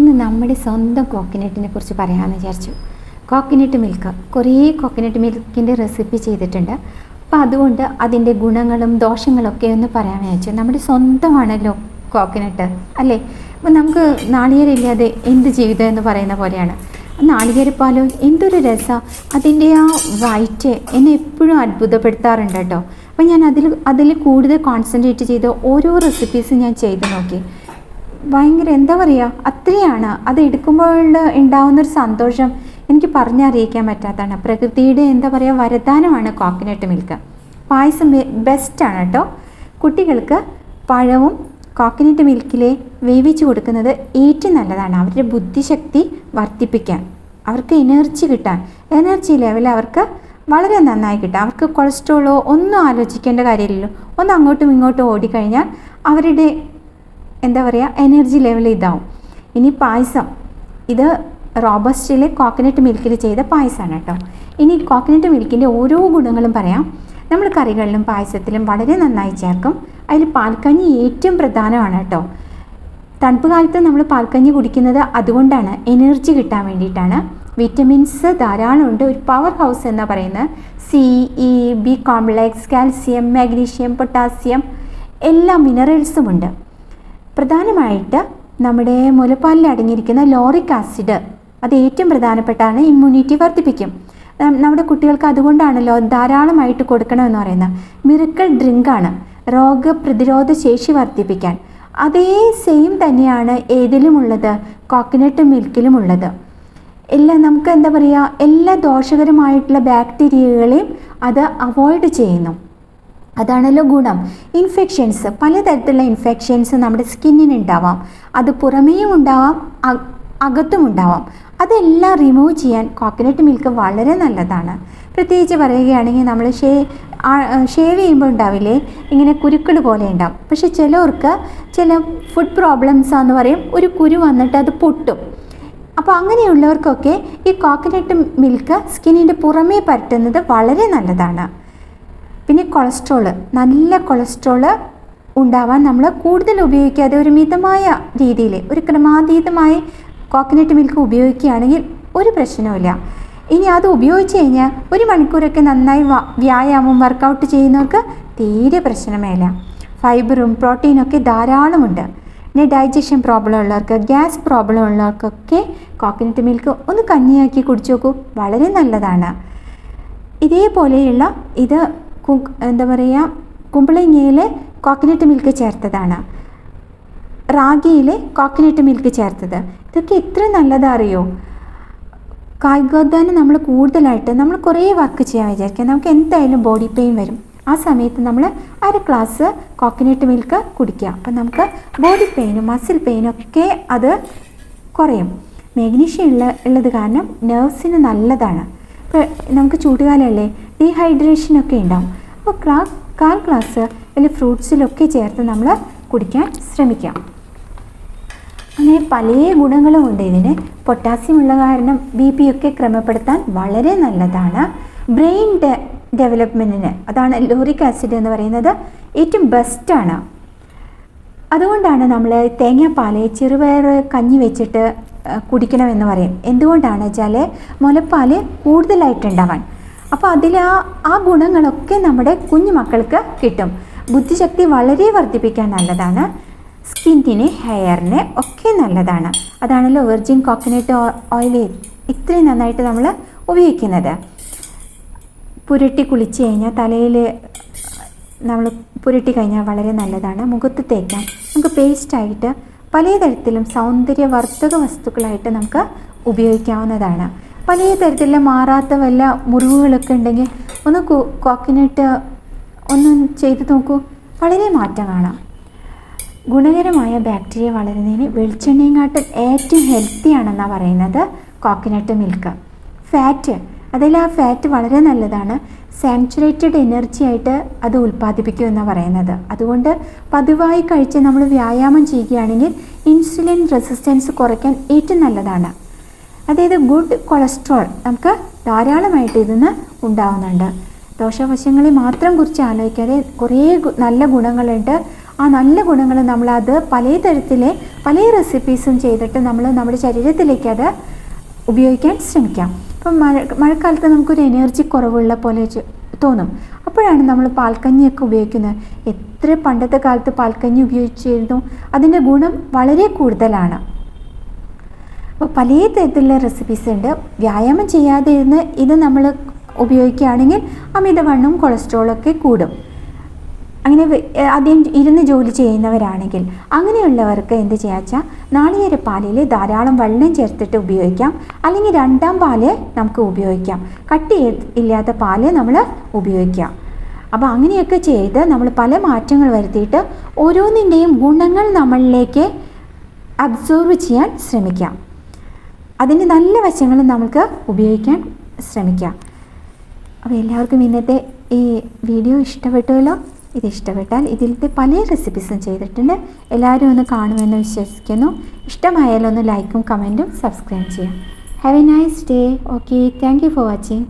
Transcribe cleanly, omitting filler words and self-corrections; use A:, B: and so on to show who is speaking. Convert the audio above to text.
A: ഇന്ന് നമ്മുടെ സ്വന്തം കോക്കനട്ടിനെ കുറിച്ച് പറയാമെന്ന് വിചാരിച്ചു. കോക്കനട്ട് മിൽക്ക്, കുറേ കോക്കനട്ട് മിൽക്കിൻ്റെ റെസിപ്പി ചെയ്തിട്ടുണ്ട്. അപ്പോൾ അതുകൊണ്ട് അതിൻ്റെ ഗുണങ്ങളും ദോഷങ്ങളൊക്കെ ഒന്ന് പറയാമെന്ന് വിചാരിച്ചു. നമ്മുടെ സ്വന്തമാണല്ലോ കോക്കനട്ട്, അല്ലേ? അപ്പോൾ നമുക്ക് നാളികേരമില്ലാതെ എന്ത് ജീവിതം എന്ന് പറയുന്ന പോലെയാണ്. നാളികേരപ്പാലോ എന്തൊരു രസമാണ്, അതിൻ്റെ ആ വൈറ്റ് എന്നെ എപ്പോഴും അത്ഭുതപ്പെടുത്താറുണ്ട് കേട്ടോ. അപ്പോൾ ഞാൻ അതിൽ കൂടുതൽ കോൺസെൻട്രേറ്റ് ചെയ്ത് ഓരോ റെസിപ്പീസും ഞാൻ ചെയ്ത് നോക്കി. ഭയങ്കര എന്താ പറയുക, അത്രയാണ് അത് എടുക്കുമ്പോൾ ഉണ്ടാവുന്നൊരു സന്തോഷം എനിക്ക് പറഞ്ഞറിയിക്കാൻ പറ്റാത്തതാണ്. പ്രകൃതിയുടെ എന്താ പറയുക വരദാനമാണ് കോക്കനട്ട് മിൽക്ക്. പായസം ബെസ്റ്റാണ് കേട്ടോ. കുട്ടികൾക്ക് പഴവും കോക്കനട്ട് മിൽക്കിലെ വേവിച്ച് കൊടുക്കുന്നത് ഏറ്റവും നല്ലതാണ്. അവരുടെ ബുദ്ധിശക്തി വർദ്ധിപ്പിക്കാൻ, അവർക്ക് എനർജി കിട്ടാൻ, എനർജി ലെവൽ അവർക്ക് വളരെ നന്നായി കിട്ടും. അവർക്ക് കൊളസ്ട്രോളോ ഒന്നും ആലോചിക്കേണ്ട കാര്യമില്ലല്ലോ. ഒന്ന് അങ്ങോട്ടും ഇങ്ങോട്ടും ഓടിക്കഴിഞ്ഞാൽ അവരുടെ എന്താ പറയുക എനർജി ലെവൽ ഇതാവും. ഇനി പായസം, ഇത് റോബസ്റ്റിലെ കോക്കനട്ട് മിൽക്കിൽ ചെയ്ത പായസമാണ് കേട്ടോ. ഇനി കോക്കനട്ട് മിൽക്കിൻ്റെ ഓരോ ഗുണങ്ങളും പറയാം. നമ്മൾ കറികളിലും പായസത്തിലും വളരെ നന്നായി ചേർക്കും. അതിൽ പാൽക്കഞ്ഞി ഏറ്റവും പ്രധാനമാണ് കേട്ടോ. തണുപ്പ് കാലത്ത് നമ്മൾ പാൽക്കഞ്ഞി കുടിക്കുന്നത് അതുകൊണ്ടാണ്, എനർജി കിട്ടാൻ വേണ്ടിയിട്ടാണ്. വിറ്റമിൻസ് ധാരാളം ഉണ്ട്. ഒരു പവർ ഹൗസ് എന്ന് പറയുന്നത് C, E, B complex, calcium, magnesium, potassium എല്ലാ മിനറൽസും ഉണ്ട്. പ്രധാനമായിട്ട് നമ്മുടെ മുലപ്പാലിൽ അടങ്ങിയിരിക്കുന്ന ലോറിക് ആസിഡ്, അത് ഏറ്റവും പ്രധാനപ്പെട്ടാണ്, ഇമ്മ്യൂണിറ്റി വർദ്ധിപ്പിക്കും. നമ്മുടെ കുട്ടികൾക്ക് അതുകൊണ്ടാണല്ലോ ധാരാളമായിട്ട് കൊടുക്കണമെന്ന് പറയുന്നത്. മിറക്കിൾ ഡ്രിങ്കാണ് രോഗപ്രതിരോധ ശേഷി വർദ്ധിപ്പിക്കാൻ. അതേ സെയിം തന്നെയാണ് ഏതിലുമുള്ളത്, കോക്കനട്ട് മിൽക്കിലുമുള്ളത്. നമുക്ക് എന്താ പറയുക, എല്ലാ ദോഷകരമായിട്ടുള്ള ബാക്ടീരിയകളെയും അത് അവോയ്ഡ് ചെയ്യുന്നു. അതാണല്ലോ ഗുണം. ഇൻഫെക്ഷൻസ്, പലതരത്തിലുള്ള ഇൻഫെക്ഷൻസ് നമ്മുടെ സ്കിന്നിന് ഉണ്ടാവാം. അത് പുറമേയും ഉണ്ടാവാം, അകത്തും ഉണ്ടാവാം. അതെല്ലാം റിമൂവ് ചെയ്യാൻ കോക്കനട്ട് മിൽക്ക് വളരെ നല്ലതാണ്. പ്രത്യേകിച്ച് പറയുകയാണെങ്കിൽ നമ്മൾ ഷേവ് ചെയ്യുമ്പോൾ ഉണ്ടാവില്ലേ ഇങ്ങനെ കുരുക്കൾ പോലെ ഉണ്ടാവും. പക്ഷെ ചിലവർക്ക് ചില ഫുഡ് പ്രോബ്ലംസാന്ന് പറയും, ഒരു കുരു വന്നിട്ട് അത് പൊട്ടും. അപ്പോൾ അങ്ങനെയുള്ളവർക്കൊക്കെ ഈ കോക്കനട്ട് മിൽക്ക് സ്കിന്നിൻ്റെ പുറമേ പരട്ടുന്നത് വളരെ നല്ലതാണ്. പിന്നെ കൊളസ്ട്രോള്, നല്ല കൊളസ്ട്രോള് ഉണ്ടാവാൻ നമ്മൾ കൂടുതൽ ഉപയോഗിക്കാതെ ഒരു മിതമായ രീതിയിൽ, ഒരു ക്രമാതീതമായി കോക്കനട്ട് മിൽക്ക് ഉപയോഗിക്കുകയാണെങ്കിൽ ഒരു പ്രശ്നവുമില്ല. ഇനി അത് ഉപയോഗിച്ച് കഴിഞ്ഞാൽ 1 മണിക്കൂറൊക്കെ നന്നായി വ്യായാമം വർക്കൗട്ട് ചെയ്യുന്നവർക്ക് തീരെ പ്രശ്നമേയില്ല. ഫൈബറും പ്രോട്ടീനൊക്കെ ധാരാളമുണ്ട്. പിന്നെ ഡൈജഷൻ പ്രോബ്ലം ഉള്ളവർക്ക്, ഗ്യാസ് പ്രോബ്ലം ഉള്ളവർക്കൊക്കെ കോക്കനട്ട് മിൽക്ക് ഒന്ന് കഞ്ഞിയാക്കി കുടിച്ചു നോക്കൂ, വളരെ നല്ലതാണ്. ഇതേപോലെയുള്ള ഇത് എന്താ പറയുക, കുമ്പളങ്ങയിൽ കോക്കനട്ട് മിൽക്ക് ചേർത്തതാണ്, റാഗിയിൽ കോക്കനട്ട് മിൽക്ക് ചേർത്തത്. ഇതൊക്കെ എത്ര നല്ലതാ അറിയോ. കായികോദ്ധാനം നമ്മൾ കൂടുതലായിട്ട് നമ്മൾ കുറേ വർക്ക് ചെയ്യാൻ വിചാരിക്കുക, നമുക്ക് എന്തായാലും ബോഡി പെയിൻ വരും. ആ സമയത്ത് നമ്മൾ 1 ഗ്ലാസ് കോക്കനട്ട് മിൽക്ക് കുടിക്കുക. അപ്പം നമുക്ക് ബോഡി പെയിനും മസിൽ പെയിനും ഒക്കെ അത് കുറയും. മാഗ്നീഷ്യം ഉള്ളത് കാരണം നെർവ്സിന് നല്ലതാണ്. ഇപ്പോൾ നമുക്ക് ചൂടുകാലമല്ലേ, ഡീഹൈഡ്രേഷനൊക്കെ ഉണ്ടാവും. അപ്പോൾ 1/4 ഗ്ലാസ് അല്ലെങ്കിൽ ഫ്രൂട്ട്സിലൊക്കെ ചേർത്ത് നമ്മൾ കുടിക്കാൻ ശ്രമിക്കാം. അങ്ങനെ പല ഗുണങ്ങളും ഉണ്ട് ഇതിന്. പൊട്ടാസ്യം ഉള്ള കാരണം BP ഒക്കെ ക്രമപ്പെടുത്താൻ വളരെ നല്ലതാണ്. ബ്രെയിൻ ഡെവലപ്മെൻറ്റിന് അതാണ് ലോറിക് ആസിഡ് എന്ന് പറയുന്നത് ഏറ്റവും ബെസ്റ്റാണ്. അതുകൊണ്ടാണ് നമ്മൾ തേങ്ങാപ്പാൽ ചെറുപയർ കഞ്ഞി വെച്ചിട്ട് കുടിക്കണമെന്ന് പറയും. എന്തുകൊണ്ടാണ് വെച്ചാൽ മുലപ്പാൽ കൂടുതലായിട്ടുണ്ടാവാൻ. അപ്പോൾ അതിൽ ആ ഗുണങ്ങളൊക്കെ നമ്മുടെ കുഞ്ഞു മക്കൾക്ക് കിട്ടും. ബുദ്ധിശക്തി വളരെ വർദ്ധിപ്പിക്കാൻ നല്ലതാണ്. സ്കിന്നിന്, ഹെയറിന് ഒക്കെ നല്ലതാണ്. അതാണല്ലോ വെർജിൻ കോക്കനട്ട് ഓയിൽ ഇത്രയും നന്നായിട്ട് നമ്മൾ ഉപയോഗിക്കുന്നത്. പുരട്ടി കുളിച്ച് കഴിഞ്ഞാൽ, തലയിൽ നമ്മൾ പുരട്ടി കഴിഞ്ഞാൽ വളരെ നല്ലതാണ്. മുഖത്ത് തേക്കാൻ നമുക്ക് പേസ്റ്റായിട്ട് പലതരത്തിലും സൗന്ദര്യവർദ്ധക വസ്തുക്കളായിട്ട് നമുക്ക് ഉപയോഗിക്കാവുന്നതാണ്. പല തരത്തിലുള്ള മാറാത്ത വല്ല മുറിവുകളൊക്കെ ഉണ്ടെങ്കിൽ ഒന്ന് കോക്കനട്ട് ഒന്ന് ചെയ്ത് നോക്കൂ, വളരെ മാറ്റം കാണാം. ഗുണകരമായ ബാക്ടീരിയ വളരുന്നതിന് വെളിച്ചെണ്ണയെക്കാട്ടും ഏറ്റവും ഹെൽത്തിയാണെന്നാണ് പറയുന്നത് കോക്കനട്ട് മിൽക്ക്. ഫാറ്റ്, അതിൽ ആ ഫാറ്റ് വളരെ നല്ലതാണ്. സാച്ചുറേറ്റഡ് എനർജി ആയിട്ട് അത് ഉൽപ്പാദിപ്പിക്കുമെന്നാണ് പറയുന്നത്. അതുകൊണ്ട് പതിവായി കഴിച്ച് നമ്മൾ വ്യായാമം ചെയ്യുകയാണെങ്കിൽ ഇൻസുലിൻ റെസിസ്റ്റൻസ് കുറയ്ക്കാൻ ഏറ്റവും നല്ലതാണ്. അതായത് ഗുഡ് കൊളസ്ട്രോൾ നമുക്ക് ധാരാളമായിട്ട് ഇതിന്ന് ഉണ്ടാവുന്നുണ്ട്. ദോഷവശങ്ങളെ മാത്രം കുറിച്ച് ആലോചിക്കാതെ കുറേ നല്ല ഗുണങ്ങളുണ്ട്. ആ നല്ല ഗുണങ്ങൾ നമ്മളത് പല റെസിപ്പീസും ചെയ്തിട്ട് നമ്മൾ നമ്മുടെ ശരീരത്തിലേക്ക് അത് ഉപയോഗിക്കാൻ ശ്രമിക്കാം. ഇപ്പം മഴക്കാലത്ത് നമുക്കൊരു എനർജി കുറവുള്ള പോലെ തോന്നും. അപ്പോഴാണ് നമ്മൾ പാൽക്കഞ്ഞിയൊക്കെ ഉപയോഗിക്കുന്നത്. എത്ര പണ്ടത്തെ കാലത്ത് പാൽക്കഞ്ഞി ഉപയോഗിച്ചിരുന്നു, അതിൻ്റെ ഗുണം വളരെ കൂടുതലാണ്. അപ്പോൾ പല തരത്തിലുള്ള റെസിപ്പീസ് ഉണ്ട്. വ്യായാമം ചെയ്യാതെ ഇരുന്ന് ഇത് നമ്മൾ ഉപയോഗിക്കുകയാണെങ്കിൽ അമിതവണ്ണവും കൊളസ്ട്രോളൊക്കെ കൂടും. അങ്ങനെ ആദ്യം ഇരുന്ന് ജോലി ചെയ്യുന്നവരാണെങ്കിൽ അങ്ങനെയുള്ളവർക്ക് എന്ത് ചെയ്യാച്ചാൽ നാളികേരപ്പാലിൽ ധാരാളം വെള്ളം ചേർത്തിട്ട് ഉപയോഗിക്കാം. അല്ലെങ്കിൽ 2ാം പാല് നമുക്ക് ഉപയോഗിക്കാം. കട്ടി ഇല്ലാത്ത പാല് നമ്മൾ ഉപയോഗിക്കാം. അപ്പോൾ അങ്ങനെയൊക്കെ ചെയ്ത് നമ്മൾ പല മാറ്റങ്ങൾ വരുത്തിയിട്ട് ഓരോന്നിൻ്റെയും ഗുണങ്ങൾ നമ്മളിലേക്ക് അബ്സോർവ് ചെയ്യാൻ ശ്രമിക്കാം. അതിൻ്റെ നല്ല വശങ്ങൾ നമുക്ക് ഉപയോഗിക്കാൻ ശ്രമിക്കാം. അപ്പോൾ എല്ലാവർക്കും ഇന്നത്തെ ഈ വീഡിയോ ഇഷ്ടപ്പെട്ടുവല്ലോ. ഇത് ഇഷ്ടപ്പെട്ടാൽ ഇതിലത്തെ പല റെസിപ്പീസും ചെയ്തിട്ടുണ്ട്. എല്ലാവരും ഒന്ന് കാണുമെന്ന് വിശ്വസിക്കുന്നു. ഇഷ്ടമായാലൊന്ന് ലൈക്കും കമൻറ്റും സബ്സ്ക്രൈബ് ചെയ്യാം. Have A nice day. Okay, thank you for watching.